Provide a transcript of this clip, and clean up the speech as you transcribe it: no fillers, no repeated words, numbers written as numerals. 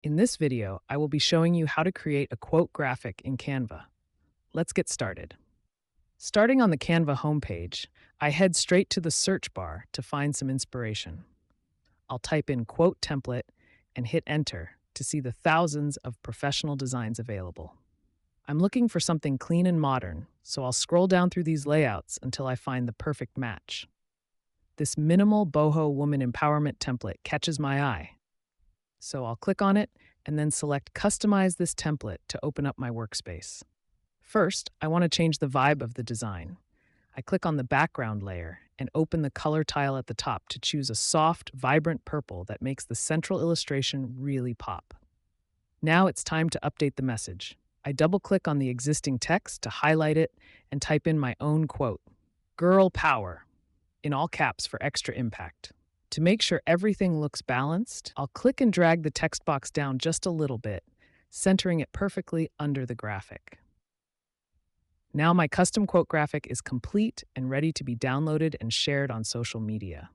In this video, I will be showing you how to create a quote graphic in Canva. Let's get started. Starting on the Canva homepage, I head straight to the search bar to find some inspiration. I'll type in quote template and hit enter to see the thousands of professional designs available. I'm looking for something clean and modern, so I'll scroll down through these layouts until I find the perfect match. This minimal boho woman empowerment template catches my eye. So I'll click on it and then select Customize this template to open up my workspace. First, I want to change the vibe of the design. I click on the background layer and open the color tile at the top to choose a soft, vibrant purple that makes the central illustration really pop. Now it's time to update the message. I double-click on the existing text to highlight it and type in my own quote, "Girl Power," in all caps for extra impact. To make sure everything looks balanced, I'll click and drag the text box down just a little bit, centering it perfectly under the graphic. Now my custom quote graphic is complete and ready to be downloaded and shared on social media.